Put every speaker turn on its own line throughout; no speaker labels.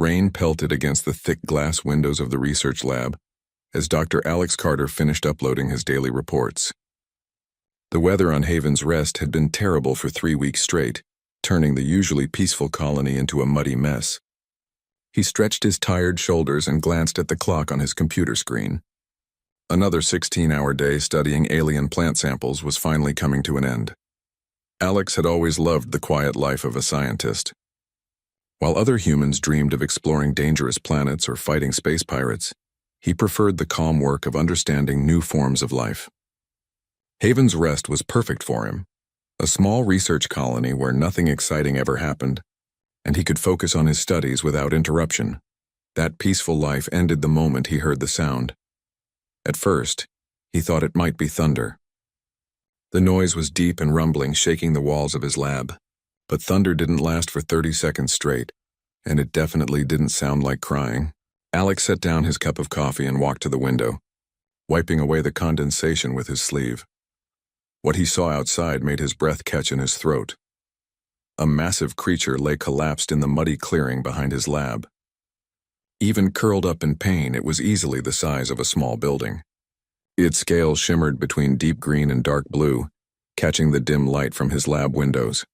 Rain pelted against the thick glass windows of the research lab as Dr. Alex Carter finished uploading his daily reports. The weather on Haven's Rest had been terrible for 3 weeks straight, turning the usually peaceful colony into a muddy mess. He stretched his tired shoulders and glanced at the clock on his computer screen. Another 16-hour day studying alien plant samples was finally coming to an end. Alex had always loved the quiet life of a scientist. While other humans dreamed of exploring dangerous planets or fighting space pirates, he preferred the calm work of understanding new forms of life. Haven's Rest was perfect for him, a small research colony where nothing exciting ever happened, and he could focus on his studies without interruption. That peaceful life ended the moment he heard the sound. At first, he thought it might be thunder. The noise was deep and rumbling, shaking the walls of his lab. But thunder didn't last for 30 seconds straight, and it definitely didn't sound like crying. Alex set down his cup of coffee and walked to the window, wiping away the condensation with his sleeve. What he saw outside made his breath catch in his throat. A massive creature lay collapsed in the muddy clearing behind his lab. Even curled up in pain, it was easily the size of a small building. Its scales shimmered between deep green and dark blue, catching the dim light from his lab windows.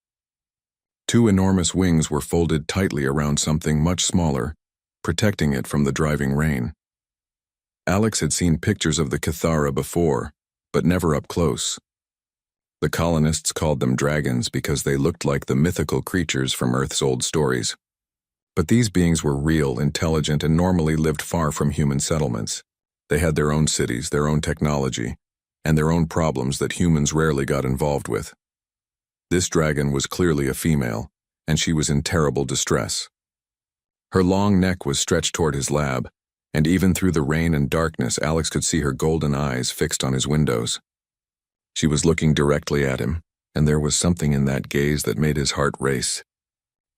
Two enormous wings were folded tightly around something much smaller, protecting it from the driving rain. Alex had seen pictures of the Kithara before, but never up close. The colonists called them dragons because they looked like the mythical creatures from Earth's old stories. But these beings were real, intelligent, and normally lived far from human settlements. They had their own cities, their own technology, and their own problems that humans rarely got involved with. This dragon was clearly a female, and she was in terrible distress. Her long neck was stretched toward his lab, and even through the rain and darkness, Alex could see her golden eyes fixed on his windows. She was looking directly at him, and there was something in that gaze that made his heart race.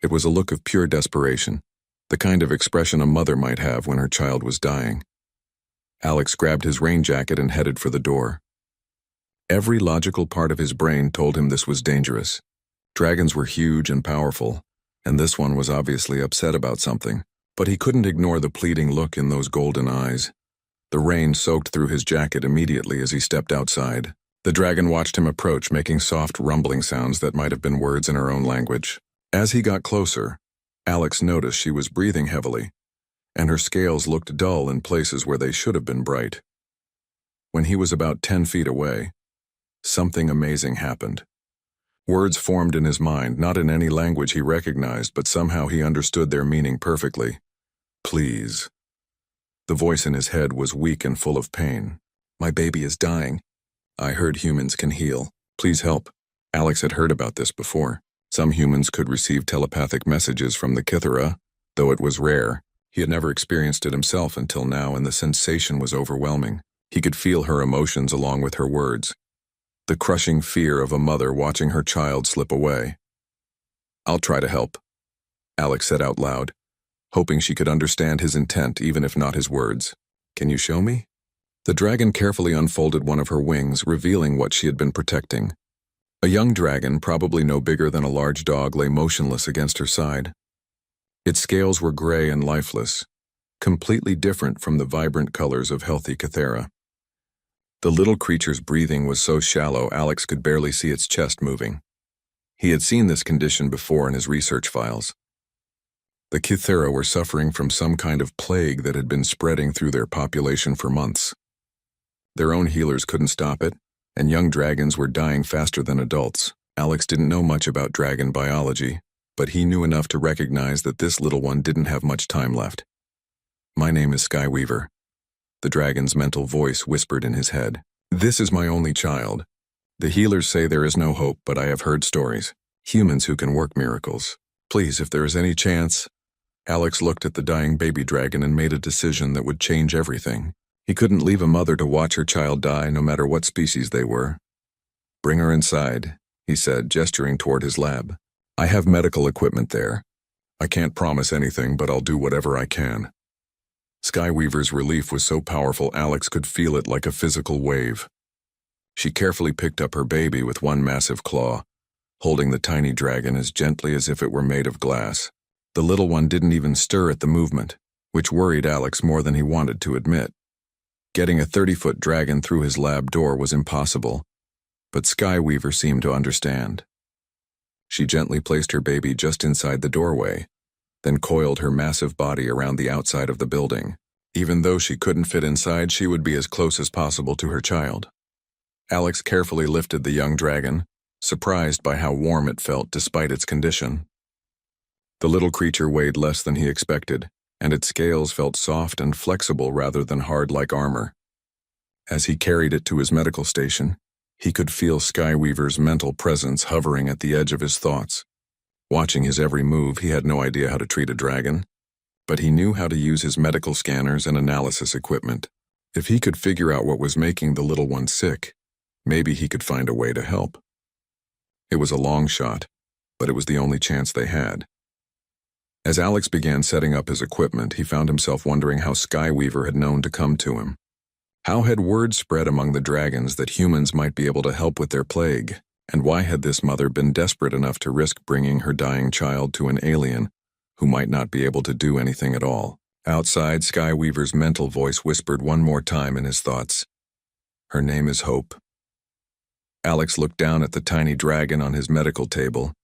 It was a look of pure desperation, the kind of expression a mother might have when her child was dying. Alex grabbed his rain jacket and headed for the door. Every logical part of his brain told him this was dangerous. Dragons were huge and powerful, and this one was obviously upset about something, but he couldn't ignore the pleading look in those golden eyes. The rain soaked through his jacket immediately as he stepped outside. The dragon watched him approach, making soft rumbling sounds that might have been words in her own language. As he got closer, Alex noticed she was breathing heavily, and her scales looked dull in places where they should have been bright. When he was about 10 feet away, something amazing happened. Words formed in his mind, not in any language he recognized, but somehow he understood their meaning perfectly. Please. The voice in his head was weak and full of pain. My baby is dying. I heard humans can heal. Please help. Alex had heard about this before. Some humans could receive telepathic messages from the Kithara, though it was rare. He had never experienced it himself until now, and the sensation was overwhelming. He could feel her emotions along with her words. The crushing fear of a mother watching her child slip away. I'll try to help, Alex said out loud, hoping she could understand his intent even if not his words. Can you show me? The dragon carefully unfolded one of her wings, revealing what she had been protecting. A young dragon, probably no bigger than a large dog, lay motionless against her side. Its scales were gray and lifeless, completely different from the vibrant colors of healthy Kithara. The little creature's breathing was so shallow Alex could barely see its chest moving. He had seen this condition before in his research files. The Kithara were suffering from some kind of plague that had been spreading through their population for months. Their own healers couldn't stop it, and young dragons were dying faster than adults. Alex didn't know much about dragon biology, but he knew enough to recognize that this little one didn't have much time left. My name is Skyweaver. The dragon's mental voice whispered in his head. This is my only child. The healers say there is no hope, but I have heard stories. Humans who can work miracles. Please, if there is any chance. Alex looked at the dying baby dragon and made a decision that would change everything. He couldn't leave a mother to watch her child die, no matter what species they were. Bring her inside, he said, gesturing toward his lab. I have medical equipment there. I can't promise anything, but I'll do whatever I can. Skyweaver's relief was so powerful Alex could feel it like a physical wave. She carefully picked up her baby with one massive claw, holding the tiny dragon as gently as if it were made of glass. The little one didn't even stir at the movement, which worried Alex more than he wanted to admit. Getting a 30-foot dragon through his lab door was impossible, but Skyweaver seemed to understand. She gently placed her baby just inside the doorway, then coiled her massive body around the outside of the building. Even though she couldn't fit inside, she would be as close as possible to her child. Alex carefully lifted the young dragon, surprised by how warm it felt despite its condition. The little creature weighed less than he expected, and its scales felt soft and flexible rather than hard like armor. As he carried it to his medical station, he could feel Skyweaver's mental presence hovering at the edge of his thoughts. Watching his every move, he had no idea how to treat a dragon, but he knew how to use his medical scanners and analysis equipment. If he could figure out what was making the little one sick, maybe he could find a way to help. It was a long shot, but it was the only chance they had. As Alex began setting up his equipment, he found himself wondering how Skyweaver had known to come to him. How had word spread among the dragons that humans might be able to help with their plague, and why had this mother been desperate enough to risk bringing her dying child to an alien who might not be able to do anything at all? Outside, Skyweaver's mental voice whispered one more time in his thoughts. Her name is Hope. Alex looked down at the tiny dragon on his medical table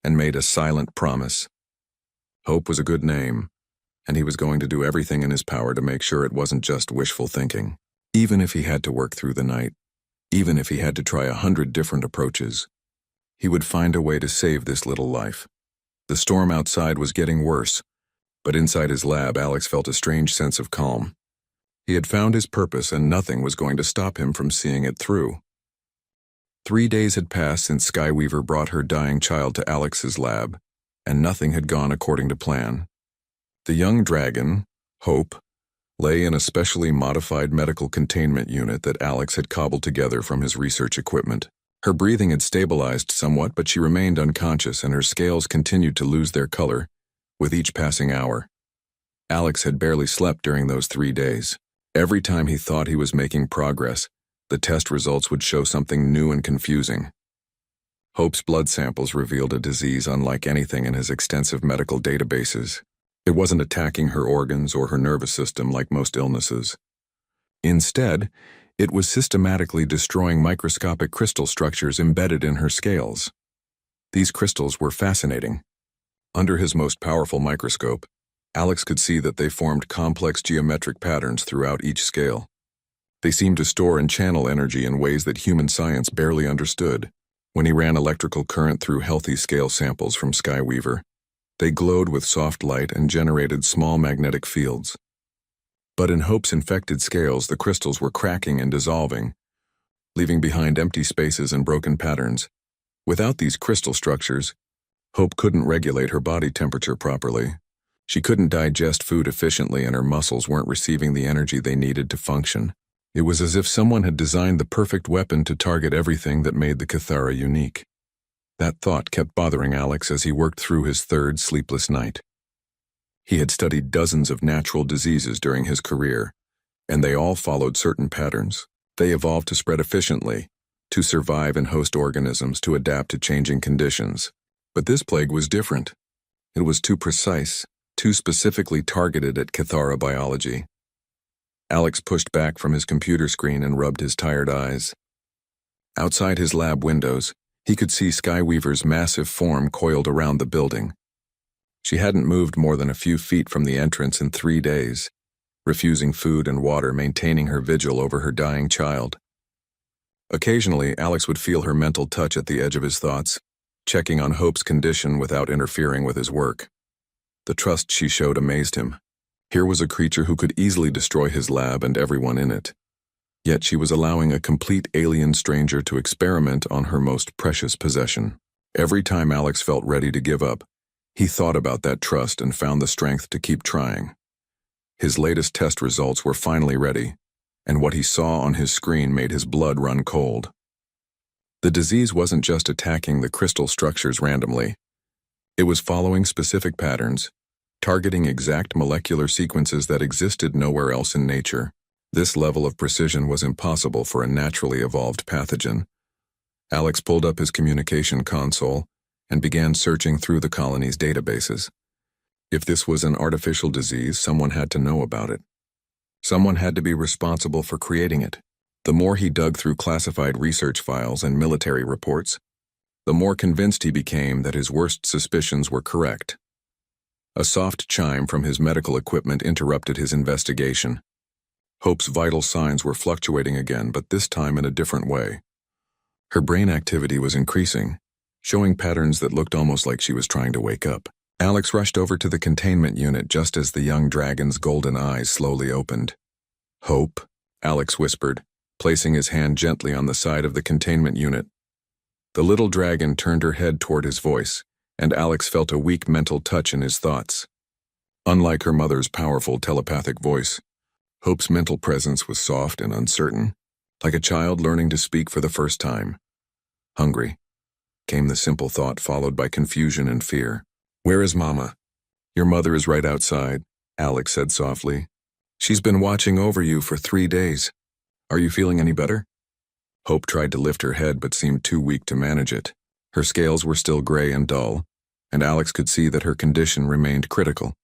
and made a silent promise. Hope was a good name, and he was going to do everything in his power to make sure it wasn't just wishful thinking. Even if he had to work through the night, even if he had to try 100 different approaches, he would find a way to save this little life. The storm outside was getting worse, but inside his lab, Alex felt a strange sense of calm. He had found his purpose, and nothing was going to stop him from seeing it through. 3 days had passed since Skyweaver brought her dying child to Alex's lab, and nothing had gone according to plan. The young dragon, Hope, lay in a specially modified medical containment unit that Alex had cobbled together from his research equipment. Her breathing had stabilized somewhat, but she remained unconscious, and her scales continued to lose their color with each passing hour. Alex had barely slept during those 3 days. Every time he thought he was making progress, the test results would show something new and confusing. Hope's blood samples revealed a disease unlike anything in his extensive medical databases. It wasn't attacking her organs or her nervous system like most illnesses. Instead, it was systematically destroying microscopic crystal structures embedded in her scales. These crystals were fascinating. Under his most powerful microscope, Alex could see that they formed complex geometric patterns throughout each scale. They seemed to store and channel energy in ways that human science barely understood. When he ran electrical current through healthy scale samples from Skyweaver, they glowed with soft light and generated small magnetic fields. But in Hope's infected scales, the crystals were cracking and dissolving, leaving behind empty spaces and broken patterns. Without these crystal structures, Hope couldn't regulate her body temperature properly. She couldn't digest food efficiently, and her muscles weren't receiving the energy they needed to function. It was as if someone had designed the perfect weapon to target everything that made the Cathara unique. That thought kept bothering Alex as he worked through his 3rd sleepless night. He had studied dozens of natural diseases during his career, and they all followed certain patterns. They evolved to spread efficiently, to survive and host organisms to adapt to changing conditions. But this plague was different. It was too precise, too specifically targeted at Cathara biology. Alex pushed back from his computer screen and rubbed his tired eyes. Outside his lab windows, he could see Skyweaver's massive form coiled around the building. She hadn't moved more than a few feet from the entrance in 3 days, refusing food and water, maintaining her vigil over her dying child. Occasionally, Alex would feel her mental touch at the edge of his thoughts, checking on Hope's condition without interfering with his work. The trust she showed amazed him. Here was a creature who could easily destroy his lab and everyone in it. Yet she was allowing a complete alien stranger to experiment on her most precious possession. Every time Alex felt ready to give up, he thought about that trust and found the strength to keep trying. His latest test results were finally ready, and what he saw on his screen made his blood run cold. The disease wasn't just attacking the crystal structures randomly. It was following specific patterns, targeting exact molecular sequences that existed nowhere else in nature. This level of precision was impossible for a naturally evolved pathogen. Alex pulled up his communication console and began searching through the colony's databases. If this was an artificial disease, someone had to know about it. Someone had to be responsible for creating it. The more he dug through classified research files and military reports, the more convinced he became that his worst suspicions were correct. A soft chime from his medical equipment interrupted his investigation. Hope's vital signs were fluctuating again, but this time in a different way. Her brain activity was increasing, showing patterns that looked almost like she was trying to wake up. Alex rushed over to the containment unit just as the young dragon's golden eyes slowly opened. "Hope," Alex whispered, placing his hand gently on the side of the containment unit. The little dragon turned her head toward his voice, and Alex felt a weak mental touch in his thoughts. Unlike her mother's powerful telepathic voice, Hope's mental presence was soft and uncertain, like a child learning to speak for the first time. "Hungry," came the simple thought, followed by confusion and fear. "Where is Mama?" "Your mother is right outside," Alex said softly. "She's been watching over you for 3 days. Are you feeling any better?" Hope tried to lift her head but seemed too weak to manage it. Her scales were still gray and dull, and Alex could see that her condition remained critical.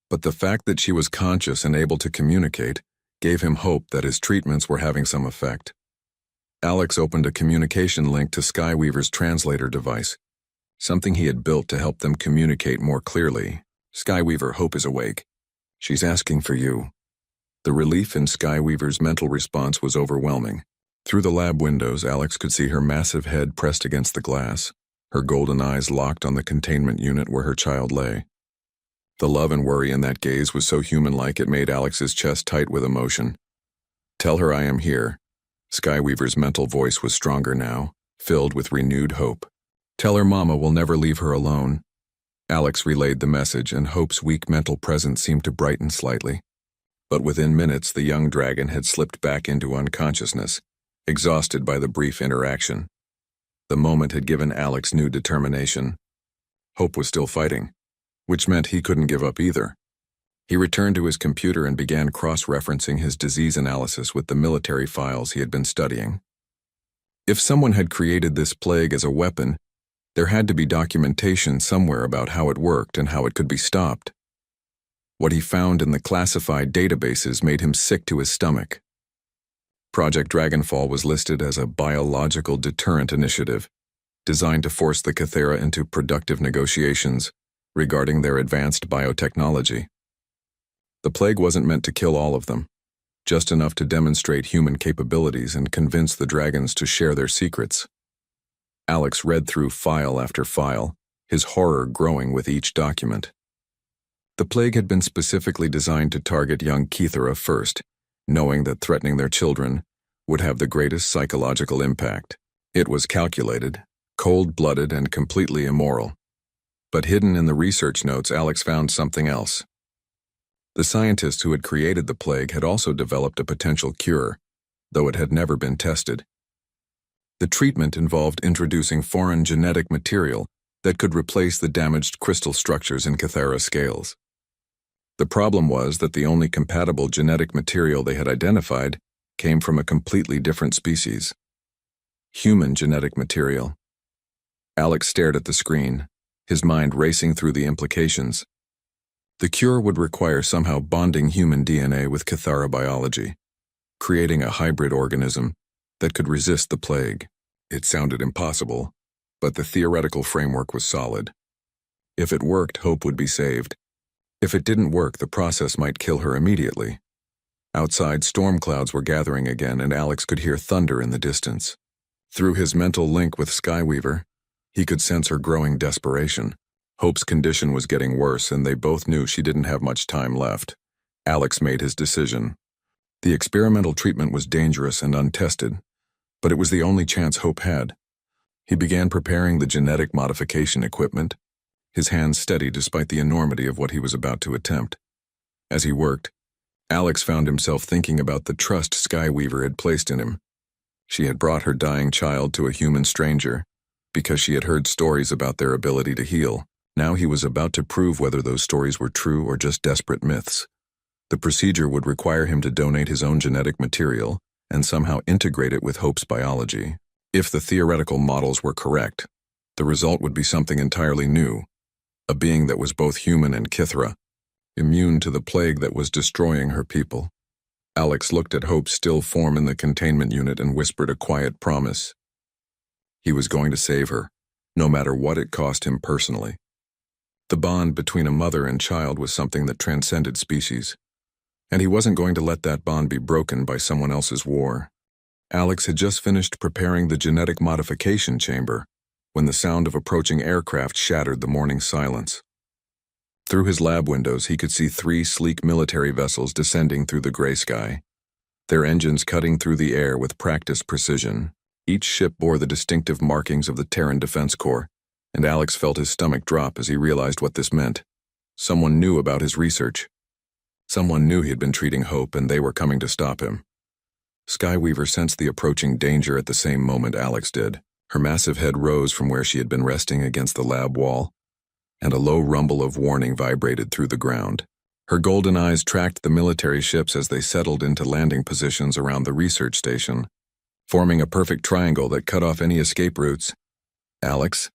But the fact that she was conscious and able to communicate gave him hope that his treatments were having some effect. Alex opened a communication link to Skyweaver's translator device, something he had built to help them communicate more clearly. "Skyweaver, Hope is awake. She's asking for you." The relief in Skyweaver's mental response was overwhelming. Through the lab windows, Alex could see her massive head pressed against the glass, her golden eyes locked on the containment unit where her child lay. The love and worry in that gaze was so human-like it made Alex's chest tight with emotion. "Tell her I am here." Skyweaver's mental voice was stronger now, filled with renewed hope. "Tell her Mama will never leave her alone." Alex relayed the message, and Hope's weak mental presence seemed to brighten slightly. But within minutes, the young dragon had slipped back into unconsciousness, exhausted by the brief interaction. The moment had given Alex new determination. Hope was still fighting, which meant he couldn't give up either. He returned to his computer and began cross-referencing his disease analysis with the military files he had been studying. If someone had created this plague as a weapon, there had to be documentation somewhere about how it worked and how it could be stopped. What he found in the classified databases made him sick to his stomach. Project Dragonfall was listed as a biological deterrent initiative, designed to force the Cathera into productive negotiations regarding their advanced biotechnology. The plague wasn't meant to kill all of them, just enough to demonstrate human capabilities and convince the dragons to share their secrets. Alex read through file after file, his horror growing with each document. The plague had been specifically designed to target young Cathera first, knowing that threatening their children would have the greatest psychological impact. It was calculated, cold-blooded, and completely immoral. But hidden in the research notes, Alex found something else. The scientists who had created the plague had also developed a potential cure, though it had never been tested. The treatment involved introducing foreign genetic material that could replace the damaged crystal structures in Cathera scales. The problem was that the only compatible genetic material they had identified came from a completely different species. Human genetic material. Alex stared at the screen, his mind racing through the implications. The cure would require somehow bonding human DNA with Cathera biology, creating a hybrid organism that could resist the plague. It sounded impossible, but the theoretical framework was solid. If it worked, Hope would be saved. If it didn't work, the process might kill her immediately. Outside, storm clouds were gathering again, and Alex could hear thunder in the distance. Through his mental link with Skyweaver, he could sense her growing desperation. Hope's condition was getting worse, and they both knew she didn't have much time left. Alex made his decision. The experimental treatment was dangerous and untested, but it was the only chance Hope had. He began preparing the genetic modification equipment, his hands steady despite the enormity of what he was about to attempt. As he worked, Alex found himself thinking about the trust Skyweaver had placed in him. She had brought her dying child to a human stranger because she had heard stories about their ability to heal. Now he was about to prove whether those stories were true or just desperate myths. The procedure would require him to donate his own genetic material and somehow integrate it with Hope's biology. If the theoretical models were correct, the result would be something entirely new, a being that was both human and Kithra, immune to the plague that was destroying her people. Alex looked at Hope's still form in the containment unit and whispered a quiet promise. He was going to save her, no matter what it cost him personally. The bond between a mother and child was something that transcended species, and he wasn't going to let that bond be broken by someone else's war. Alex had just finished preparing the genetic modification chamber when the sound of approaching aircraft shattered the morning silence. Through his lab windows, he could see 3 sleek military vessels descending through the gray sky, their engines cutting through the air with practiced precision. Each ship bore the distinctive markings of the Terran Defense Corps, and Alex felt his stomach drop as he realized what this meant. Someone knew about his research. Someone knew he had been treating Hope, and they were coming to stop him. Skyweaver sensed the approaching danger at the same moment Alex did. Her massive head rose from where she had been resting against the lab wall, and a low rumble of warning vibrated through the ground. Her golden eyes tracked the military ships as they settled into landing positions around the research station, forming a perfect triangle that cut off any escape routes. Alex?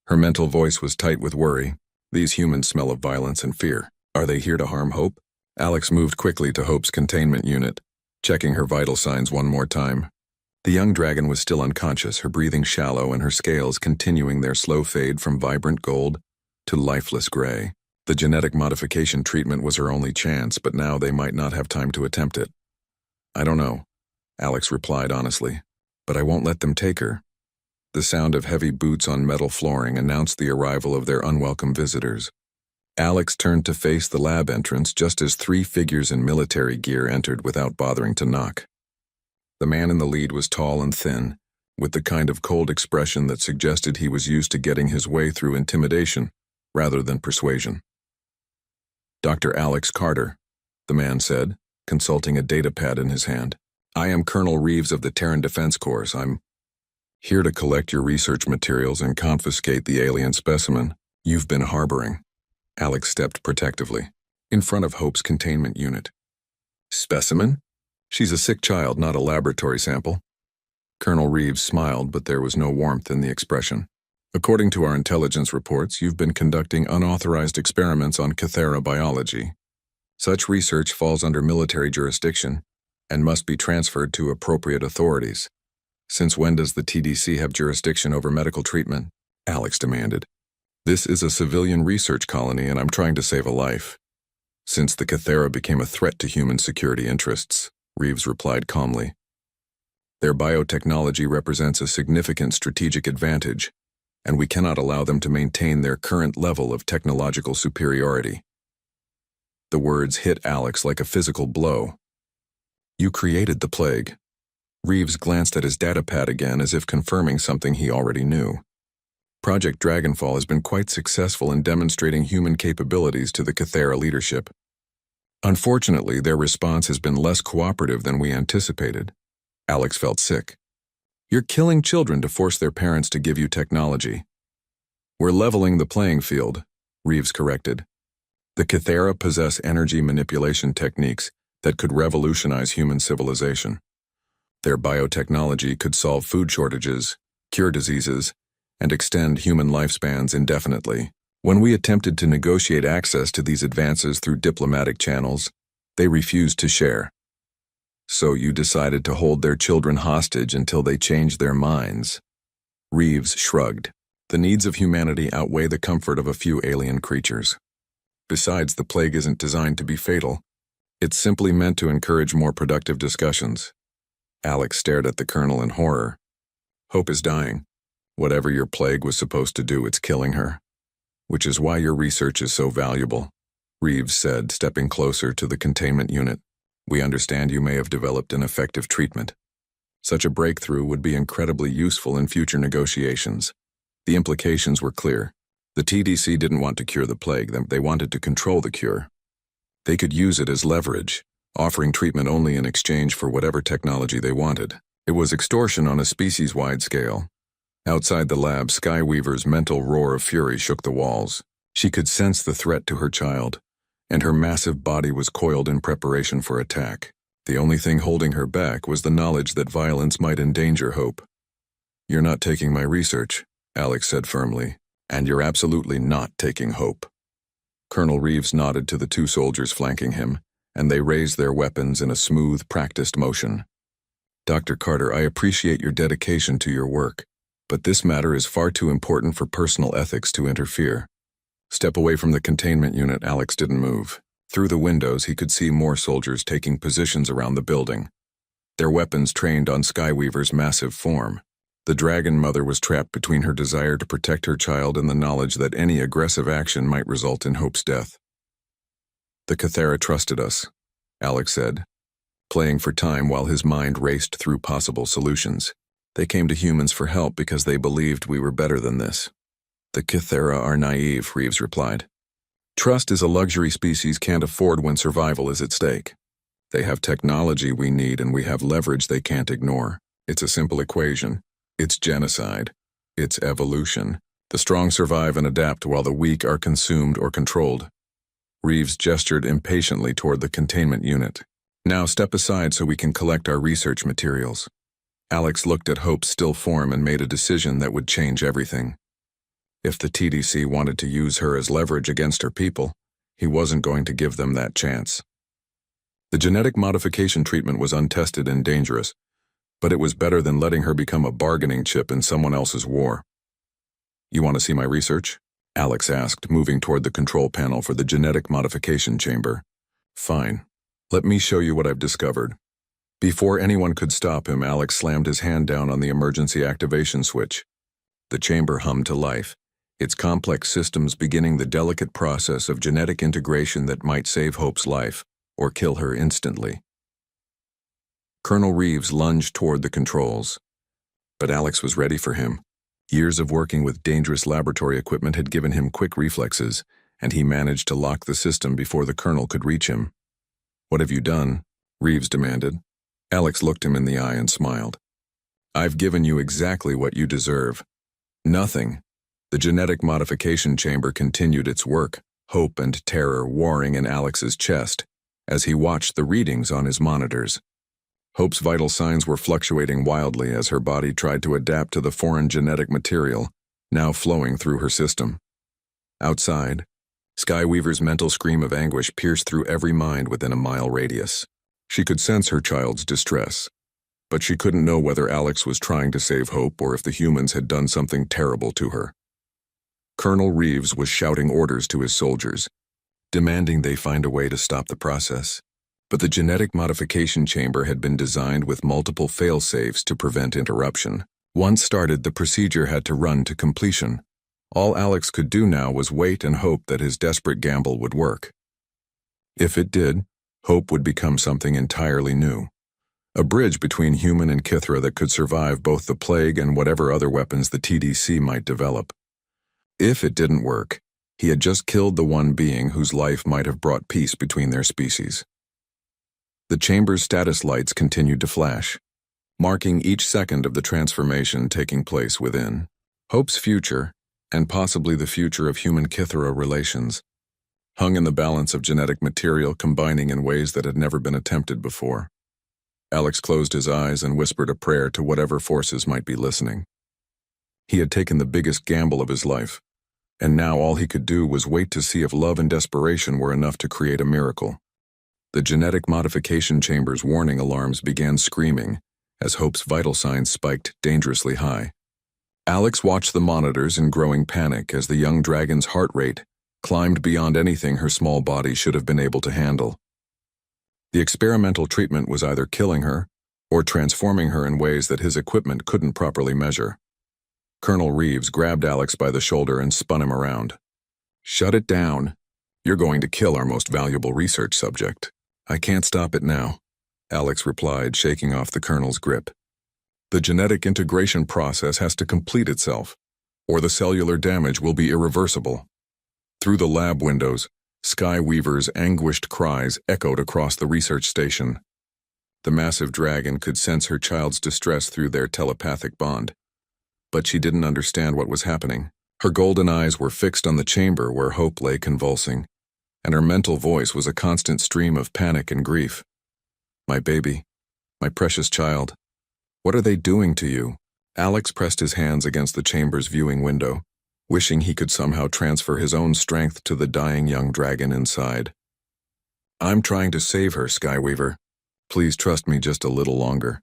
Her mental voice was tight with worry. These humans smell of violence and fear. Are they here to harm Hope? Alex moved quickly to Hope's containment unit, checking her vital signs one more time. The young dragon was still unconscious, her breathing shallow and her scales continuing their slow fade from vibrant gold to lifeless gray. The genetic modification treatment was her only chance, but now they might not have time to attempt it. I don't know, Alex replied honestly, but I won't let them take her. The sound of heavy boots on metal flooring announced the arrival of their unwelcome visitors. Alex turned to face the lab entrance just as 3 figures in military gear entered without bothering to knock. The man in the lead was tall and thin, with the kind of cold expression that suggested he was used to getting his way through intimidation rather than persuasion. Dr. Alex Carter, the man said, consulting a datapad in his hand. I am Colonel Reeves of the Terran Defense Corps. I'm here to collect your research materials and confiscate the alien specimen you've been harboring. Alex stepped protectively, in front of Hope's containment unit. Specimen? She's a sick child, not a laboratory sample. Colonel Reeves smiled, but there was no warmth in the expression. According to our intelligence reports, you've been conducting unauthorized experiments on Kithera biology. Such research falls under military jurisdiction and must be transferred to appropriate authorities. Since when does the TDC have jurisdiction over medical treatment? Alex demanded. This is a civilian research colony and I'm trying to save a life. Since the Kithera became a threat to human security interests, Reeves replied calmly. Their biotechnology represents a significant strategic advantage, and we cannot allow them to maintain their current level of technological superiority. The words hit Alex like a physical blow. You created the plague. Reeves glanced at his datapad again as if confirming something he already knew. Project Dragonfall has been quite successful in demonstrating human capabilities to the Kithera leadership. Unfortunately, their response has been less cooperative than we anticipated. Alex felt sick. You're killing children to force their parents to give you technology. We're leveling the playing field, Reeves corrected. The Kithera possess energy manipulation techniques that could revolutionize human civilization. Their biotechnology could solve food shortages, cure diseases, and extend human lifespans indefinitely. When we attempted to negotiate access to these advances through diplomatic channels, they refused to share. So you decided to hold their children hostage until they changed their minds. Reeves shrugged. The needs of humanity outweigh the comfort of a few alien creatures. Besides, the plague isn't designed to be fatal. It's simply meant to encourage more productive discussions. Alex stared at the colonel in horror. Hope is dying. Whatever your plague was supposed to do, it's killing her. Which is why your research is so valuable, Reeves said, stepping closer to the containment unit. We understand you may have developed an effective treatment. Such a breakthrough would be incredibly useful in future negotiations. The implications were clear. The TDC didn't want to cure the plague, they wanted to control the cure. They could use it as leverage, offering treatment only in exchange for whatever technology they wanted. It was extortion on a species-wide scale. Outside the lab, Skyweaver's mental roar of fury shook the walls. She could sense the threat to her child, and her massive body was coiled in preparation for attack. The only thing holding her back was the knowledge that violence might endanger Hope. You're not taking my research, Alex said firmly. And you're absolutely not taking Hope. Colonel Reeves nodded to the two soldiers flanking him, and they raised their weapons in a smooth, practiced motion. Dr. Carter, I appreciate your dedication to your work, but this matter is far too important for personal ethics to interfere. Step away from the containment unit. Alex didn't move. Through the windows, he could see more soldiers taking positions around the building, their weapons trained on Skyweaver's massive form. The Dragon Mother was trapped between her desire to protect her child and the knowledge that any aggressive action might result in Hope's death. The Kythera trusted us, Alex said, playing for time while his mind raced through possible solutions. They came to humans for help because they believed we were better than this. The Kythera are naive, Reeves replied. Trust is a luxury species can't afford when survival is at stake. They have technology we need and we have leverage they can't ignore. It's a simple equation. It's genocide. It's evolution. The strong survive and adapt while the weak are consumed or controlled. Reeves gestured impatiently toward the containment unit. Now step aside so we can collect our research materials. Alex looked at Hope's still form and made a decision that would change everything. If the TDC wanted to use her as leverage against her people, he wasn't going to give them that chance. The genetic modification treatment was untested and dangerous, but it was better than letting her become a bargaining chip in someone else's war. You want to see my research? Alex asked, moving toward the control panel for the genetic modification chamber. Fine. Let me show you what I've discovered. Before anyone could stop him, Alex slammed his hand down on the emergency activation switch. The chamber hummed to life, its complex systems beginning the delicate process of genetic integration that might save Hope's life or kill her instantly. Colonel Reeves lunged toward the controls, but Alex was ready for him. Years of working with dangerous laboratory equipment had given him quick reflexes, and he managed to lock the system before the colonel could reach him. What have you done? Reeves demanded. Alex looked him in the eye and smiled. I've given you exactly what you deserve. Nothing. The genetic modification chamber continued its work, hope and terror warring in Alex's chest, as he watched the readings on his monitors. Hope's vital signs were fluctuating wildly as her body tried to adapt to the foreign genetic material, now flowing through her system. Outside, Skyweaver's mental scream of anguish pierced through every mind within a mile radius. She could sense her child's distress, but she couldn't know whether Alex was trying to save Hope or if the humans had done something terrible to her. Colonel Reeves was shouting orders to his soldiers, demanding they find a way to stop the process. But the genetic modification chamber had been designed with multiple fail-safes to prevent interruption. Once started, the procedure had to run to completion. All Alex could do now was wait and hope that his desperate gamble would work. If it did, Hope would become something entirely new. A bridge between human and Kythera that could survive both the plague and whatever other weapons the TDC might develop. If it didn't work, he had just killed the one being whose life might have brought peace between their species. The chamber's status lights continued to flash, marking each second of the transformation taking place within. Hope's future, and possibly the future of human-Kythera relations, hung in the balance of genetic material combining in ways that had never been attempted before. Alex closed his eyes and whispered a prayer to whatever forces might be listening. He had taken the biggest gamble of his life, and now all he could do was wait to see if love and desperation were enough to create a miracle. The genetic modification chamber's warning alarms began screaming as Hope's vital signs spiked dangerously high. Alex watched the monitors in growing panic as the young dragon's heart rate climbed beyond anything her small body should have been able to handle. The experimental treatment was either killing her or transforming her in ways that his equipment couldn't properly measure. Colonel Reeves grabbed Alex by the shoulder and spun him around. "Shut it down. You're going to kill our most valuable research subject." "I can't stop it now," Alex replied, shaking off the colonel's grip. "The genetic integration process has to complete itself, or the cellular damage will be irreversible." Through the lab windows, Skyweaver's anguished cries echoed across the research station. The massive dragon could sense her child's distress through their telepathic bond, but she didn't understand what was happening. Her golden eyes were fixed on the chamber where Hope lay convulsing, and her mental voice was a constant stream of panic and grief. "My baby, my precious child, what are they doing to you?" Alex pressed his hands against the chamber's viewing window, wishing he could somehow transfer his own strength to the dying young dragon inside. "I'm trying to save her, Skyweaver. Please trust me just a little longer."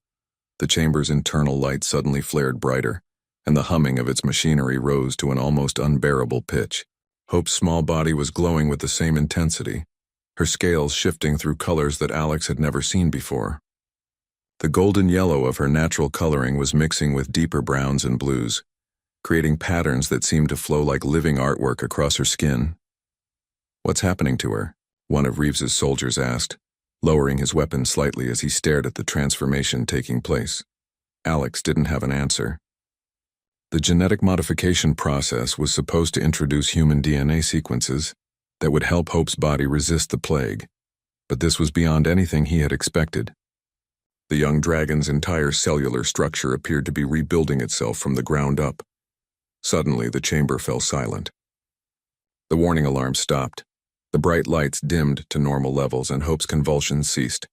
The chamber's internal light suddenly flared brighter, and the humming of its machinery rose to an almost unbearable pitch. Hope's small body was glowing with the same intensity, her scales shifting through colors that Alex had never seen before. The golden yellow of her natural coloring was mixing with deeper browns and blues, creating patterns that seemed to flow like living artwork across her skin. "What's happening to her?" one of Reeves's soldiers asked, lowering his weapon slightly as he stared at the transformation taking place. Alex didn't have an answer. The genetic modification process was supposed to introduce human DNA sequences that would help Hope's body resist the plague, but this was beyond anything he had expected. The young dragon's entire cellular structure appeared to be rebuilding itself from the ground up. Suddenly, the chamber fell silent. The warning alarm stopped. The bright lights dimmed to normal levels and Hope's convulsions ceased.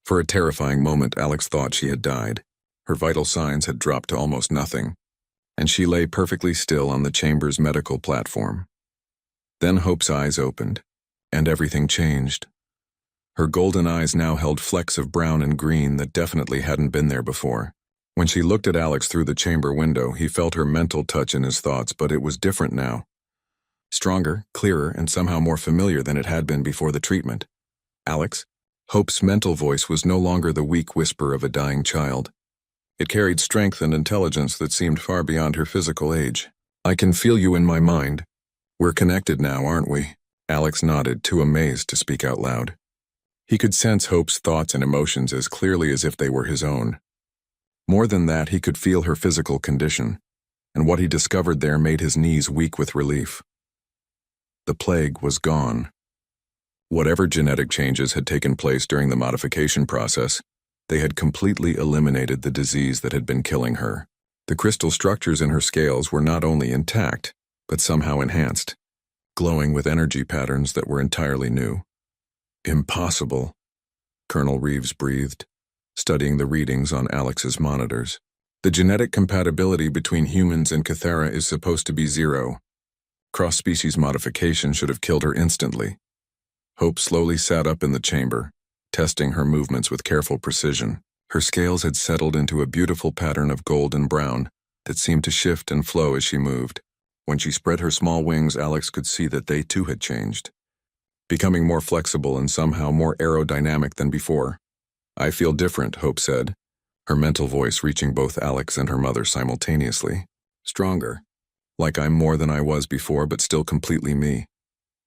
For a terrifying moment, Alex thought she had died. Her vital signs had dropped to almost nothing, and she lay perfectly still on the chamber's medical platform. Then Hope's eyes opened, and everything changed. Her golden eyes now held flecks of brown and green that definitely hadn't been there before. When she looked at Alex through the chamber window, he felt her mental touch in his thoughts, but it was different now. Stronger, clearer, and somehow more familiar than it had been before the treatment. "Alex?" Hope's mental voice was no longer the weak whisper of a dying child. It carried strength and intelligence that seemed far beyond her physical age. "I can feel you in my mind. We're connected now, aren't we?" Alex nodded, too amazed to speak out loud. He could sense Hope's thoughts and emotions as clearly as if they were his own. More than that, he could feel her physical condition, and what he discovered there made his knees weak with relief. The plague was gone. Whatever genetic changes had taken place during the modification process, they had completely eliminated the disease that had been killing her. The crystal structures in her scales were not only intact, but somehow enhanced, glowing with energy patterns that were entirely new. "Impossible," Colonel Reeves breathed, studying the readings on Alex's monitors. "The genetic compatibility between humans and Cathara is supposed to be 0. Cross-species modification should have killed her instantly." Hope slowly sat up in the chamber, testing her movements with careful precision. Her scales had settled into a beautiful pattern of gold and brown that seemed to shift and flow as she moved. When she spread her small wings, Alex could see that they too had changed, becoming more flexible and somehow more aerodynamic than before. "I feel different," Hope said, her mental voice reaching both Alex and her mother simultaneously. "Stronger. Like I'm more than I was before, but still completely me."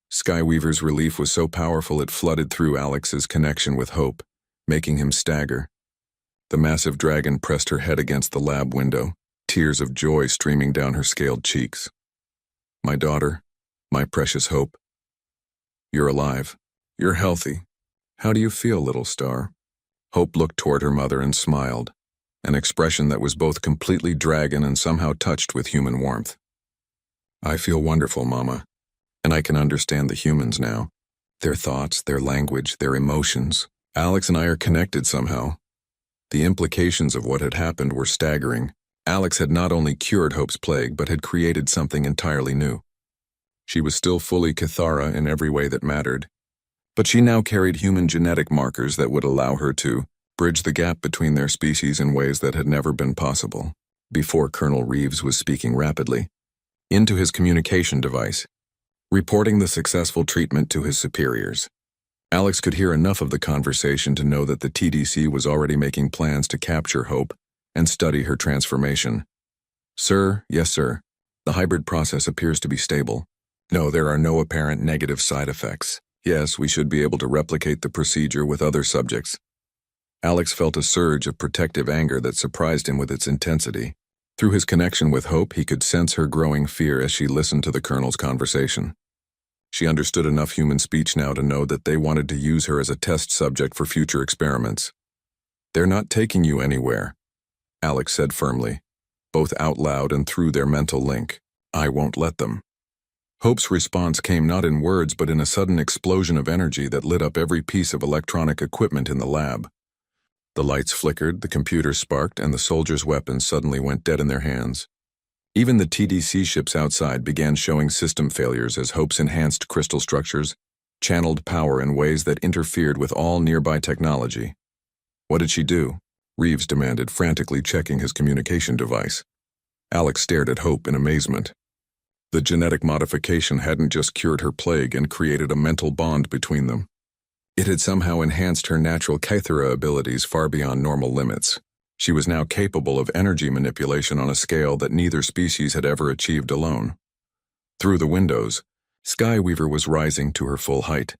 Skyweaver's relief was so powerful it flooded through Alex's connection with Hope, making him stagger. The massive dragon pressed her head against the lab window, tears of joy streaming down her scaled cheeks. "My daughter, my precious Hope. You're alive. You're healthy. How do you feel, little star?" Hope looked toward her mother and smiled, an expression that was both completely dragon and somehow touched with human warmth. "I feel wonderful, Mama, and I can understand the humans now. Their thoughts, their language, their emotions. Alex and I are connected somehow." The implications of what had happened were staggering. Alex had not only cured Hope's plague, but had created something entirely new. She was still fully Cathara in every way that mattered, but she now carried human genetic markers that would allow her to bridge the gap between their species in ways that had never been possible. Before Colonel Reeves was speaking rapidly into his communication device, reporting the successful treatment to his superiors. Alex could hear enough of the conversation to know that the TDC was already making plans to capture Hope and study her transformation. "Sir, yes sir, the hybrid process appears to be stable. No, there are no apparent negative side effects. Yes, we should be able to replicate the procedure with other subjects." Alex felt a surge of protective anger that surprised him with its intensity. Through his connection with Hope, he could sense her growing fear as she listened to the colonel's conversation. She understood enough human speech now to know that they wanted to use her as a test subject for future experiments. "They're not taking you anywhere," Alex said firmly, both out loud and through their mental link. "I won't let them." Hope's response came not in words but in a sudden explosion of energy that lit up every piece of electronic equipment in the lab. The lights flickered, the computers sparked, and the soldiers' weapons suddenly went dead in their hands. Even the TDC ships outside began showing system failures as Hope's enhanced crystal structures channeled power in ways that interfered with all nearby technology. What did she do? Reeves demanded, frantically checking his communication device. Alex stared at Hope in amazement. The genetic modification hadn't just cured her plague and created a mental bond between them. It had somehow enhanced her natural Kythera abilities far beyond normal limits. She was now capable of energy manipulation on a scale that neither species had ever achieved alone. Through the windows, Skyweaver was rising to her full height.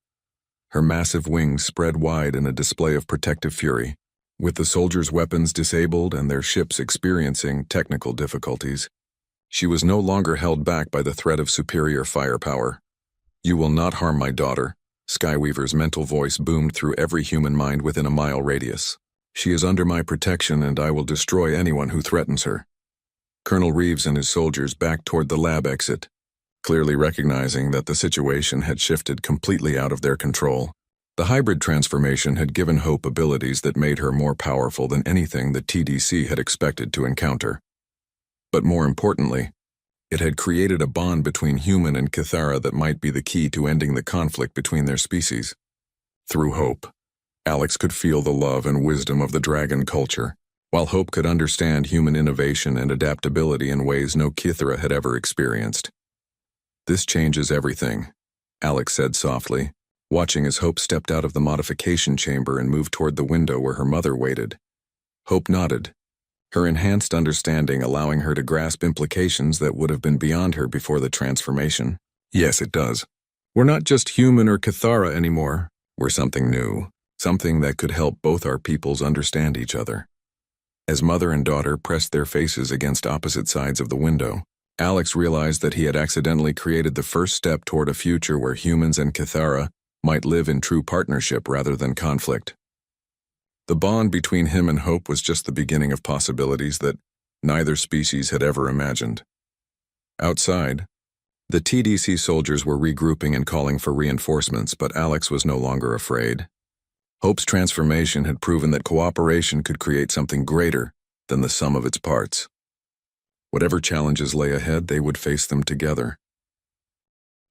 Her massive wings spread wide in a display of protective fury. With the soldiers' weapons disabled and their ships experiencing technical difficulties, she was no longer held back by the threat of superior firepower. "You will not harm my daughter," Skyweaver's mental voice boomed through every human mind within a mile radius. "She is under my protection and I will destroy anyone who threatens her." Colonel Reeves and his soldiers backed toward the lab exit, clearly recognizing that the situation had shifted completely out of their control. The hybrid transformation had given Hope abilities that made her more powerful than anything the TDC had expected to encounter. But more importantly, it had created a bond between human and Kythera that might be the key to ending the conflict between their species. Through Hope, Alex could feel the love and wisdom of the dragon culture, while Hope could understand human innovation and adaptability in ways no Kythera had ever experienced. "This changes everything," Alex said softly, watching as Hope stepped out of the modification chamber and moved toward the window where her mother waited. Hope nodded, her enhanced understanding allowing her to grasp implications that would have been beyond her before the transformation. "Yes, it does. We're not just human or Kythera anymore. We're something new, something that could help both our peoples understand each other." As mother and daughter pressed their faces against opposite sides of the window, Alex realized that he had accidentally created the first step toward a future where humans and Kythera might live in true partnership rather than conflict. The bond between him and Hope was just the beginning of possibilities that neither species had ever imagined. Outside, the TDC soldiers were regrouping and calling for reinforcements, but Alex was no longer afraid. Hope's transformation had proven that cooperation could create something greater than the sum of its parts. Whatever challenges lay ahead, they would face them together.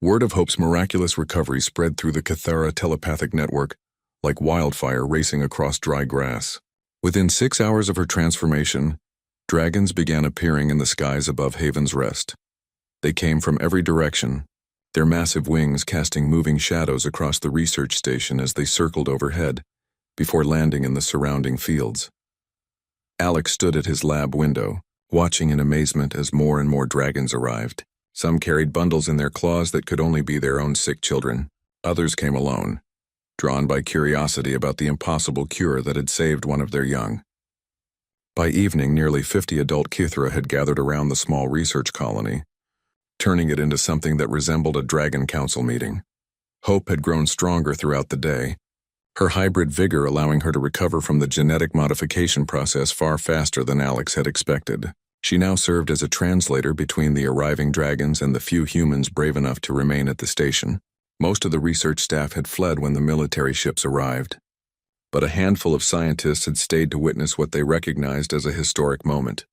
Word of Hope's miraculous recovery spread through the Kythera telepathic network like wildfire racing across dry grass. Within 6 hours of her transformation, dragons began appearing in the skies above Haven's Rest. They came from every direction, their massive wings casting moving shadows across the research station as they circled overhead, before landing in the surrounding fields. Alex stood at his lab window, watching in amazement as more and more dragons arrived. Some carried bundles in their claws that could only be their own sick children. Others came alone, drawn by curiosity about the impossible cure that had saved one of their young. By evening, nearly 50 adult Kythera had gathered around the small research colony, turning it into something that resembled a dragon council meeting. Hope had grown stronger throughout the day, her hybrid vigor allowing her to recover from the genetic modification process far faster than Alex had expected. She now served as a translator between the arriving dragons and the few humans brave enough to remain at the station. Most of the research staff had fled when the military ships arrived, but a handful of scientists had stayed to witness what they recognized as a historic moment.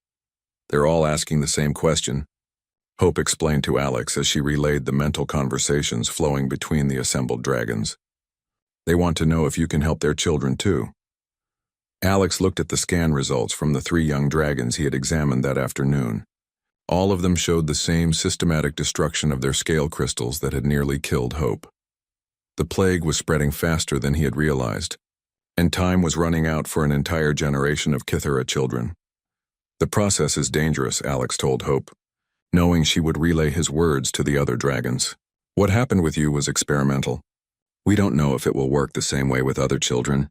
"They're all asking the same question," Hope explained to Alex as she relayed the mental conversations flowing between the assembled dragons. "They want to know if you can help their children too." Alex looked at the scan results from the 3 young dragons he had examined that afternoon. All of them showed the same systematic destruction of their scale crystals that had nearly killed Hope. The plague was spreading faster than he had realized, and time was running out for an entire generation of Kythera children. "The process is dangerous," Alex told Hope, knowing she would relay his words to the other dragons. "What happened with you was experimental. We don't know if it will work the same way with other children,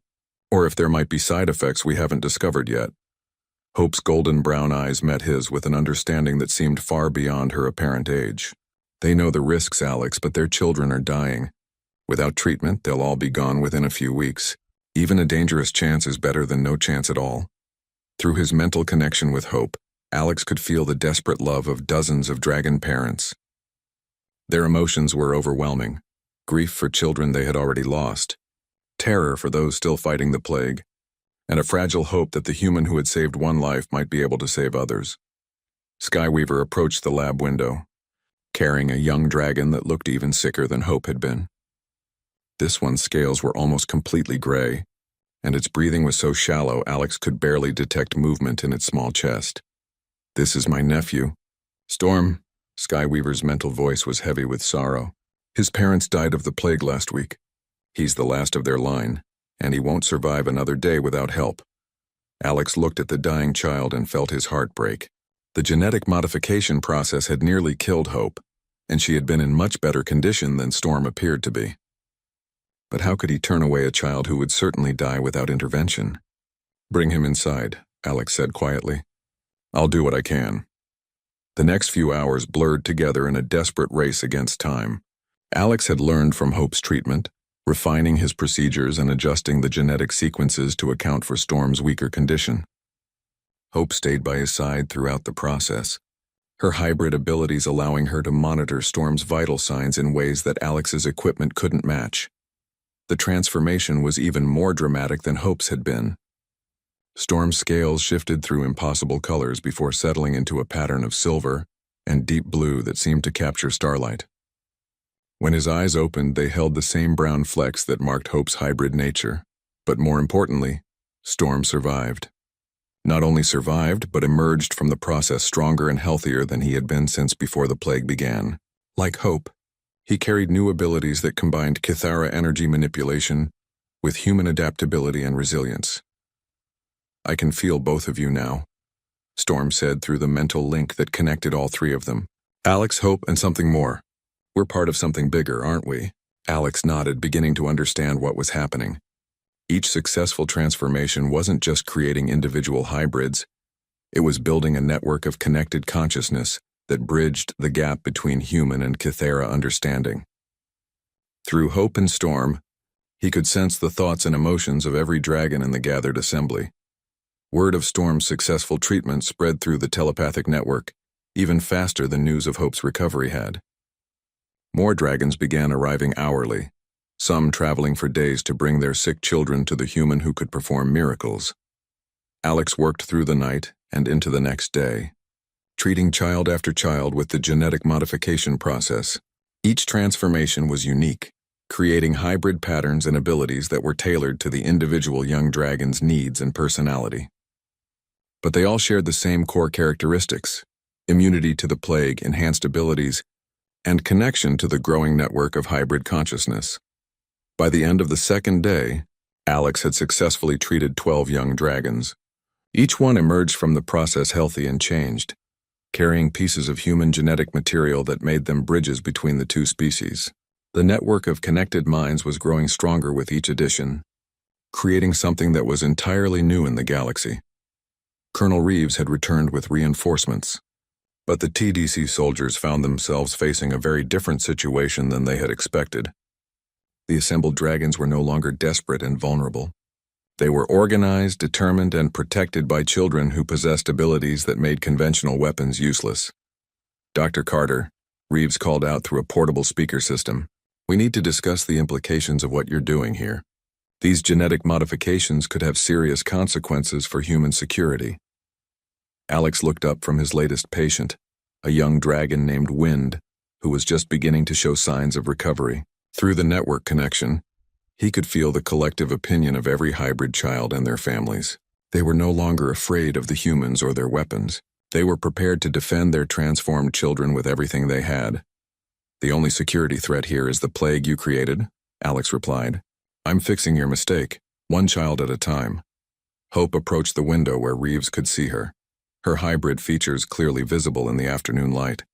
or if there might be side effects we haven't discovered yet." Hope's golden brown eyes met his with an understanding that seemed far beyond her apparent age. "They know the risks, Alex, but their children are dying. Without treatment, they'll all be gone within a few weeks. Even a dangerous chance is better than no chance at all." Through his mental connection with Hope, Alex could feel the desperate love of dozens of dragon parents. Their emotions were overwhelming: grief for children they had already lost, terror for those still fighting the plague, and a fragile hope that the human who had saved one life might be able to save others. Skyweaver approached the lab window, carrying a young dragon that looked even sicker than Hope had been. This one's scales were almost completely gray, and its breathing was so shallow Alex could barely detect movement in its small chest. "This is my nephew, Storm." Skyweaver's mental voice was heavy with sorrow. "His parents died of the plague last week. He's the last of their line, and he won't survive another day without help." Alex looked at the dying child and felt his heart break. The genetic modification process had nearly killed Hope, and she had been in much better condition than Storm appeared to be. But how could he turn away a child who would certainly die without intervention? "Bring him inside," Alex said quietly. "I'll do what I can." The next few hours blurred together in a desperate race against time. Alex had learned from Hope's treatment, refining his procedures and adjusting the genetic sequences to account for Storm's weaker condition. Hope stayed by his side throughout the process, her hybrid abilities allowing her to monitor Storm's vital signs in ways that Alex's equipment couldn't match. The transformation was even more dramatic than Hope's had been. Storm's scales shifted through impossible colors before settling into a pattern of silver and deep blue that seemed to capture starlight. When his eyes opened, they held the same brown flecks that marked Hope's hybrid nature. But more importantly, Storm survived. Not only survived, but emerged from the process stronger and healthier than he had been since before the plague began. Like Hope, he carried new abilities that combined Kythera energy manipulation with human adaptability and resilience. "I can feel both of you now," Storm said through the mental link that connected all three of them. "Alex, Hope, and something more. We're part of something bigger, aren't we?" Alex nodded, beginning to understand what was happening. Each successful transformation wasn't just creating individual hybrids, it was building a network of connected consciousness that bridged the gap between human and Kythera understanding. Through Hope and Storm, he could sense the thoughts and emotions of every dragon in the gathered assembly. Word of Storm's successful treatment spread through the telepathic network, even faster than news of Hope's recovery had. More dragons began arriving hourly, some traveling for days to bring their sick children to the human who could perform miracles. Alex worked through the night and into the next day, treating child after child with the genetic modification process. Each transformation was unique, creating hybrid patterns and abilities that were tailored to the individual young dragon's needs and personality. But they all shared the same core characteristics: immunity to the plague, enhanced abilities, and connection to the growing network of hybrid consciousness. By the end of the second day, Alex had successfully treated 12 young dragons. Each one emerged from the process healthy and changed, carrying pieces of human genetic material that made them bridges between the two species. The network of connected minds was growing stronger with each addition, creating something that was entirely new in the galaxy. Colonel Reeves had returned with reinforcements, but the TDC soldiers found themselves facing a very different situation than they had expected. The assembled dragons were no longer desperate and vulnerable. They were organized, determined, and protected by children who possessed abilities that made conventional weapons useless. "Dr. Carter," Reeves called out through a portable speaker system, "we need to discuss the implications of what you're doing here. These genetic modifications could have serious consequences for human security." Alex looked up from his latest patient, a young dragon named Wind, who was just beginning to show signs of recovery. Through the network connection, he could feel the collective opinion of every hybrid child and their families. They were no longer afraid of the humans or their weapons. They were prepared to defend their transformed children with everything they had. "The only security threat here is the plague you created," Alex replied. "I'm fixing your mistake, one child at a time." Hope approached the window where Reeves could see her, her hybrid features clearly visible in the afternoon light.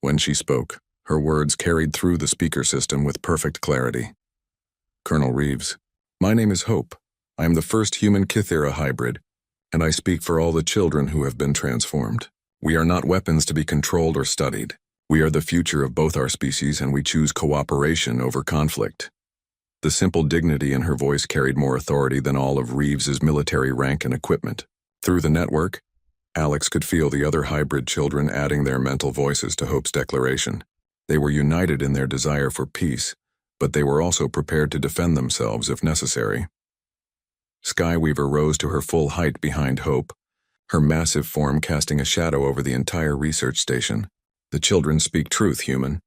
When she spoke, her words carried through the speaker system with perfect clarity. "Colonel Reeves, my name is Hope. I am the first human Kythera hybrid, and I speak for all the children who have been transformed. We are not weapons to be controlled or studied. We are the future of both our species, and we choose cooperation over conflict." The simple dignity in her voice carried more authority than all of Reeves's military rank and equipment. Through the network, Alex could feel the other hybrid children adding their mental voices to Hope's declaration. They were united in their desire for peace, but they were also prepared to defend themselves if necessary. Skyweaver rose to her full height behind Hope, her massive form casting a shadow over the entire research station. The children speak truth, human.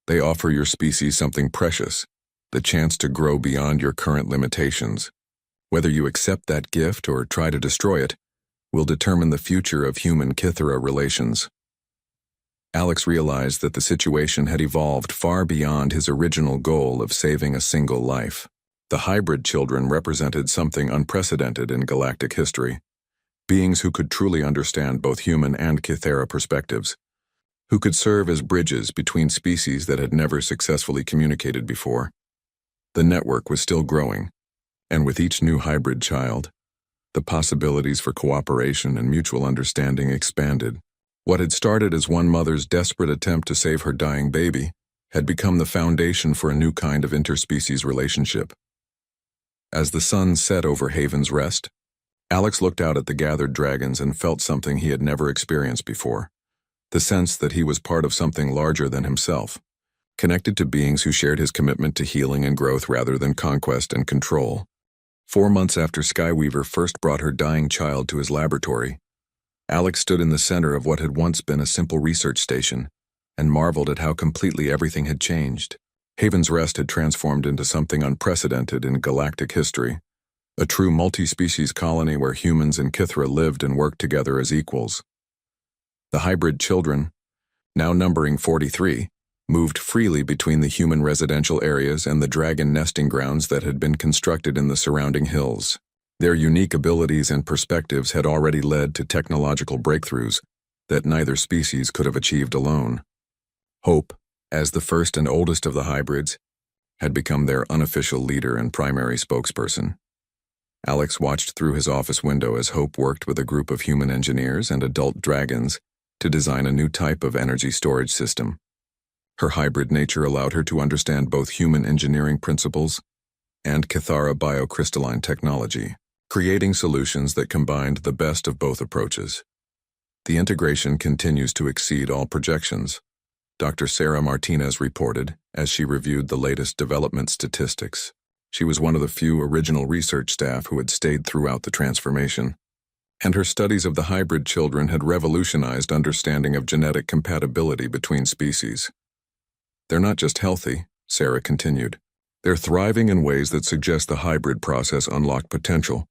They offer your species something precious, the chance to grow beyond your current limitations. Whether you accept that gift or try to destroy it will determine the future of human-Kythera relations. Alex realized that the situation had evolved far beyond his original goal of saving a single life. The hybrid children represented something unprecedented in galactic history, beings who could truly understand both human and Kythera perspectives, who could serve as bridges between species that had never successfully communicated before. The network was still growing, and with each new hybrid child, the possibilities for cooperation and mutual understanding expanded. What had started as one mother's desperate attempt to save her dying baby had become the foundation for a new kind of interspecies relationship. As the sun set over Haven's Rest, Alex looked out at the gathered dragons and felt something he had never experienced before, the sense that he was part of something larger than himself, connected to beings who shared his commitment to healing and growth rather than conquest and control. 4 months after Skyweaver first brought her dying child to his laboratory, Alex stood in the center of what had once been a simple research station and marveled at how completely everything had changed. Haven's Rest had transformed into something unprecedented in galactic history, a true multi-species colony where humans and Kythera lived and worked together as equals. The hybrid children, now numbering 43, moved freely between the human residential areas and the dragon nesting grounds that had been constructed in the surrounding hills. Their unique abilities and perspectives had already led to technological breakthroughs that neither species could have achieved alone. Hope, as the first and oldest of the hybrids, had become their unofficial leader and primary spokesperson. Alex watched through his office window as Hope worked with a group of human engineers and adult dragons to design a new type of energy storage system. Her hybrid nature allowed her to understand both human engineering principles and Kythera biocrystalline technology, creating solutions that combined the best of both approaches. The integration continues to exceed all projections, Dr. Sarah Martinez reported as she reviewed the latest development statistics. She was one of the few original research staff who had stayed throughout the transformation, and her studies of the hybrid children had revolutionized understanding of genetic compatibility between species. They're not just healthy, Sarah continued. They're thriving in ways that suggest the hybrid process unlocked potential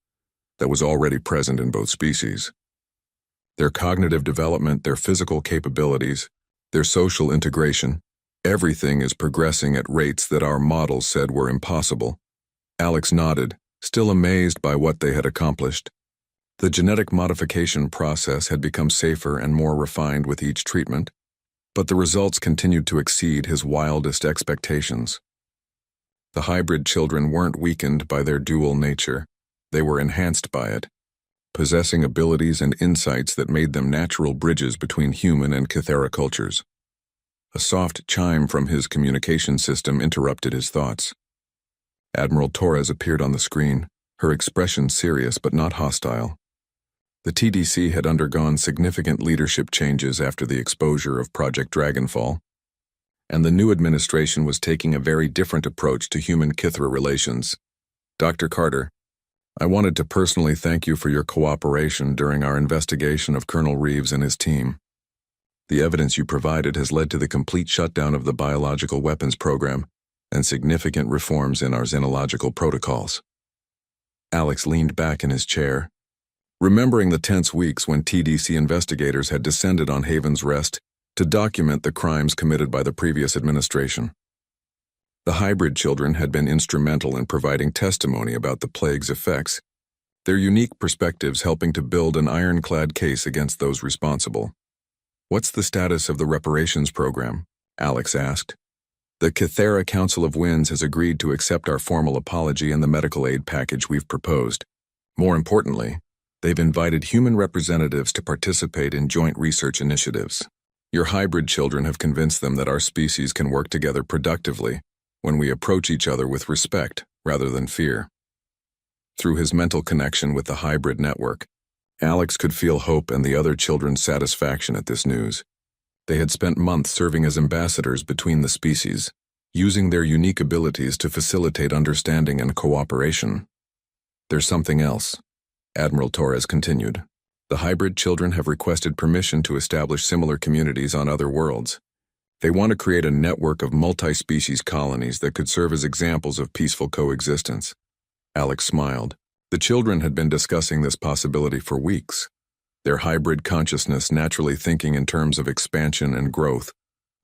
that was already present in both species. Their cognitive development, their physical capabilities, their social integration, everything is progressing at rates that our models said were impossible. Alex nodded, still amazed by what they had accomplished. The genetic modification process had become safer and more refined with each treatment, but the results continued to exceed his wildest expectations. The hybrid children weren't weakened by their dual nature. They were enhanced by it, possessing abilities and insights that made them natural bridges between human and Kythera cultures. A soft chime from his communication system interrupted his thoughts. Admiral Torres appeared on the screen, her expression serious but not hostile. The TDC had undergone significant leadership changes after the exposure of Project Dragonfall, and the new administration was taking a very different approach to human-Kythera relations. Dr. Carter, I wanted to personally thank you for your cooperation during our investigation of Colonel Reeves and his team. The evidence you provided has led to the complete shutdown of the biological weapons program and significant reforms in our xenological protocols. Alex leaned back in his chair, remembering the tense weeks when TDC investigators had descended on Haven's Rest to document the crimes committed by the previous administration. The hybrid children had been instrumental in providing testimony about the plague's effects, their unique perspectives helping to build an ironclad case against those responsible. What's the status of the reparations program? Alex asked. The Kythera Council of Winds has agreed to accept our formal apology and the medical aid package we've proposed. More importantly, they've invited human representatives to participate in joint research initiatives. Your hybrid children have convinced them that our species can work together productively when we approach each other with respect rather than fear. Through his mental connection with the hybrid network, Alex could feel Hope and the other children's satisfaction at this news. They had spent months serving as ambassadors between the species, using their unique abilities to facilitate understanding and cooperation. There's something else, Admiral Torres continued. The hybrid children have requested permission to establish similar communities on other worlds. They want to create a network of multi-species colonies that could serve as examples of peaceful coexistence. Alex smiled. The children had been discussing this possibility for weeks, their hybrid consciousness naturally thinking in terms of expansion and growth,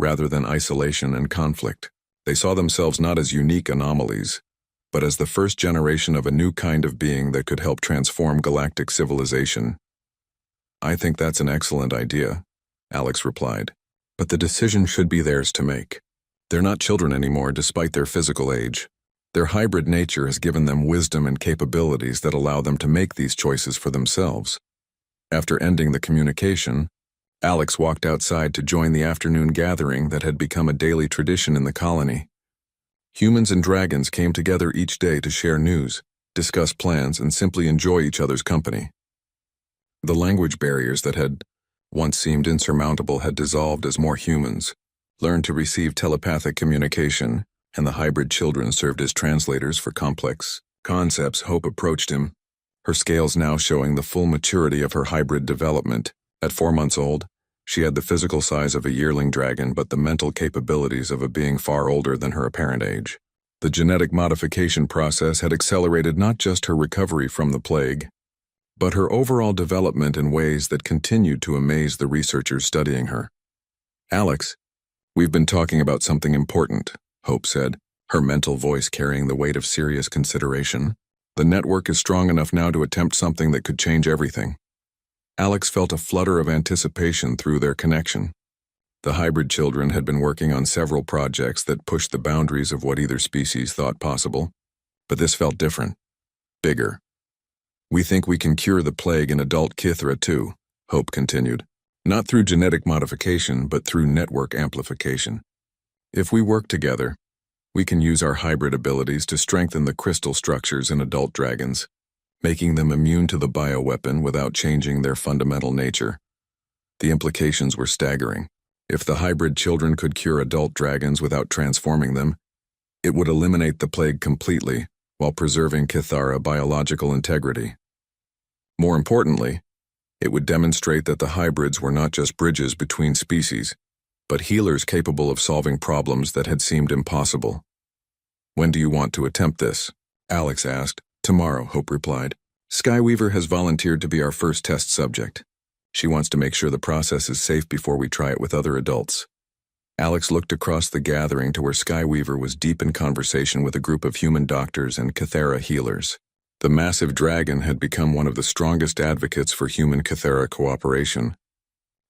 rather than isolation and conflict. They saw themselves not as unique anomalies, but as the first generation of a new kind of being that could help transform galactic civilization. "I think that's an excellent idea," Alex replied. "But the decision should be theirs to make. They're not children anymore despite their physical age. Their hybrid nature has given them wisdom and capabilities that allow them to make these choices for themselves." After ending the communication, Alex walked outside to join the afternoon gathering that had become a daily tradition in the colony. Humans and dragons came together each day to share news, discuss plans, and simply enjoy each other's company. The language barriers that had once seemed insurmountable had dissolved as more humans learned to receive telepathic communication, and the hybrid children served as translators for complex concepts. Hope approached him, her scales now showing the full maturity of her hybrid development. At 4 months old, she had the physical size of a yearling dragon but the mental capabilities of a being far older than her apparent age. The genetic modification process had accelerated not just her recovery from the plague, but her overall development in ways that continued to amaze the researchers studying her. "Alex, we've been talking about something important," Hope said, her mental voice carrying the weight of serious consideration. "The network is strong enough now to attempt something that could change everything." Alex felt a flutter of anticipation through their connection. The hybrid children had been working on several projects that pushed the boundaries of what either species thought possible, but this felt different, bigger. "We think we can cure the plague in adult Kithra too," Hope continued. "Not through genetic modification, but through network amplification. If we work together, we can use our hybrid abilities to strengthen the crystal structures in adult dragons, making them immune to the bioweapon without changing their fundamental nature." The implications were staggering. If the hybrid children could cure adult dragons without transforming them, it would eliminate the plague completely while preserving Kithara biological integrity. More importantly, it would demonstrate that the hybrids were not just bridges between species, but healers capable of solving problems that had seemed impossible. "When do you want to attempt this?" Alex asked. "Tomorrow," Hope replied. "Skyweaver has volunteered to be our first test subject. She wants to make sure the process is safe before we try it with other adults." Alex looked across the gathering to where Skyweaver was deep in conversation with a group of human doctors and Kithara healers. The massive dragon had become one of the strongest advocates for human-Kithara cooperation,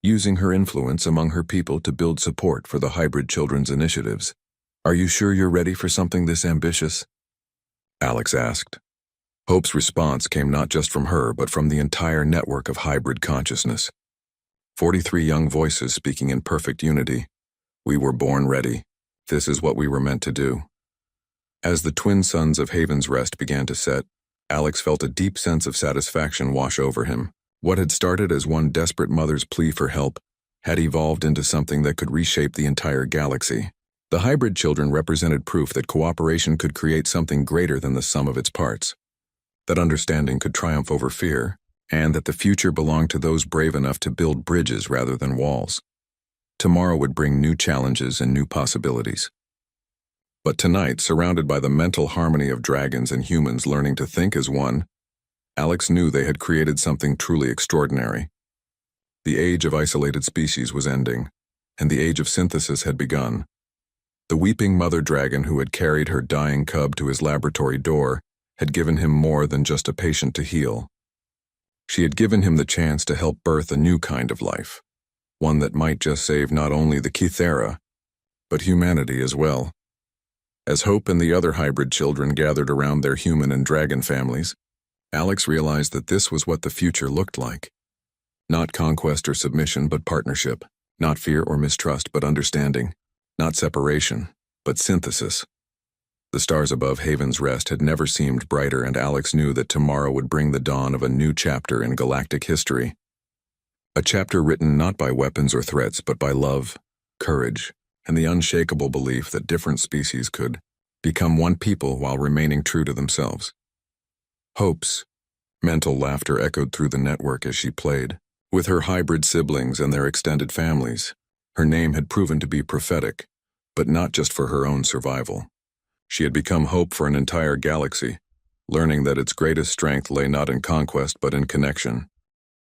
using her influence among her people to build support for the hybrid children's initiatives. "Are you sure you're ready for something this ambitious?" Alex asked. Hope's response came not just from her, but from the entire network of hybrid consciousness. 43 young voices speaking in perfect unity. "We were born ready. This is what we were meant to do." As the twin suns of Haven's Rest began to set, Alex felt a deep sense of satisfaction wash over him. What had started as one desperate mother's plea for help had evolved into something that could reshape the entire galaxy. The hybrid children represented proof that cooperation could create something greater than the sum of its parts, that understanding could triumph over fear, and that the future belonged to those brave enough to build bridges rather than walls. Tomorrow would bring new challenges and new possibilities. But tonight, surrounded by the mental harmony of dragons and humans learning to think as one, Alex knew they had created something truly extraordinary. The age of isolated species was ending, and the age of synthesis had begun. The weeping mother dragon who had carried her dying cub to his laboratory door had given him more than just a patient to heal. She had given him the chance to help birth a new kind of life, one that might just save not only the Kithara, but humanity as well. As Hope and the other hybrid children gathered around their human and dragon families, Alex realized that this was what the future looked like. Not conquest or submission, but partnership. Not fear or mistrust, but understanding. Not separation, but synthesis. The stars above Haven's Rest had never seemed brighter, and Alex knew that tomorrow would bring the dawn of a new chapter in galactic history. A chapter written not by weapons or threats, but by love, courage, and the unshakable belief that different species could become one people while remaining true to themselves. Hope's Mental laughter echoed through the network as she played. With her hybrid siblings and their extended families, her name had proven to be prophetic, but not just for her own survival. She had become hope for an entire galaxy, learning that its greatest strength lay not in conquest but in connection.